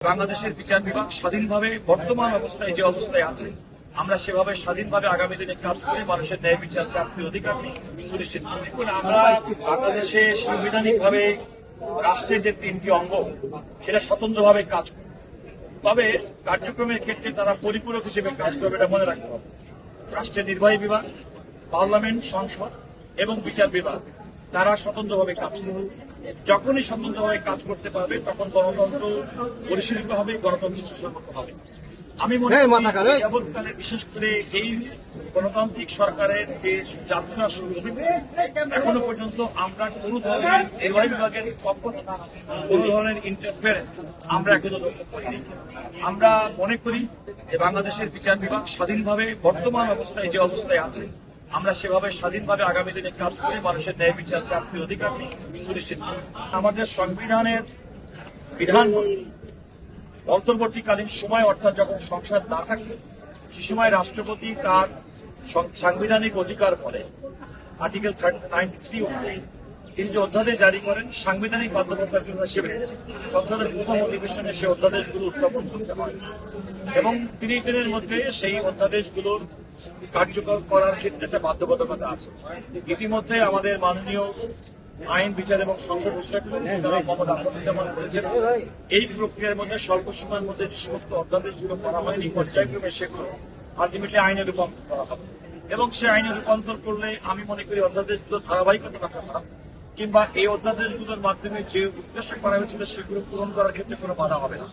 বাংলাদেশের বিচার বিভাগ স্বাধীনভাবে বর্তমান অবস্থায় যে অবস্থায় আছে আমরা সেভাবে স্বাধীনভাবে আগামী দিনে কাজ করে মানুষের ন্যায় বিচার প্রাপ্তির অধিকার সুনিশ্চিত করব। আমরা বাংলাদেশে সাংবিধানিকভাবে রাষ্ট্রের যে তিনটি অঙ্গ সেটা স্বতন্ত্রভাবে কাজ করে, তবে কার্যক্রমের ক্ষেত্রে তারা পরিপূরক হিসেবে কাজ করবে এটা মনে রাখতে হবে। রাষ্ট্রের নির্বাহী বিভাগ, পার্লামেন্ট, সংসদ এবং বিচার বিভাগ তারা স্বতন্ত্রভাবে কাজ করবে। যখনই স্বতন্ত্রভাবে কাজ করতে পারবে তখন গণতন্ত্র পরিশীলিত হবে, গণতন্ত্র সুসংহত হবে। আমি মনে করি যাবৎকালে বিশেষ করে এই গণতান্ত্রিক সরকারের যে যাত্রা শুরু হবে এখনো পর্যন্ত আমরা কোন ধরনের নির্বাহী বিভাগের পক্ষ থেকে কোন ধরনের ইন্টারফারেন্স আমরা এখনো লক্ষ্য করিনি। আমরা মনে করি যে বাংলাদেশের বিচার বিভাগ স্বাধীনভাবে বর্তমান অবস্থায় যে অবস্থায় আছে আমরা সেভাবে স্বাধীনভাবে আগামী দিনে কাজ করে মানুষের ন্যায় বিচার প্রাপ্তির অধিকার সুনিশ্চিত করব। আমাদের সংবিধানের বিধান অন্তর্বর্তীকালীন সময় অর্থাৎ যখন সংসদ না থাকবে সে সময় রাষ্ট্রপতি তার সাংবিধানিক অধিকার বলে আর্টিকেল 93 অনুযায়ী তিনি যে অধ্যাদেশ জারি করেন সাংবিধানিক বাধ্যবাধকতার জন্য হিসেবে সংসদের প্রথম অধিবেশনে সে অধ্যাদেশগুলো উত্থাপন করতে হয় এবং 30 দিনের মধ্যে সেই অধ্যাদেশগুলোর কার্যকর করার ক্ষেত্রে একটা বাধ্যবাধকতা আছে। ইতিমধ্যে আমাদের মাননীয় আইন, বিচার এবং সংসদ বিষয়ক মোহাম্মদ আসাদুজ্জামান বলেছেন এই প্রক্রিয়ার মধ্যে স্বল্প সময়ের মধ্যে যে সমস্ত অধ্যাদেশগুলো করা হয়নি পর্যায়ক্রমে সেগুলো আলটিমেটলি আইনে রূপান্তর করা হবে এবং সে আইনে রূপান্তর করলে আমি মনে করি অধ্যাদেশগুলো ধারাবাহিকতা রাখা হবে কিংবা এই অধ্যাদেশগুলোর মাধ্যমে যে উদ্দেশ্য করা হয়েছিল সেগুলো পূরণ করার ক্ষেত্রে কোনো বাধা হবে না।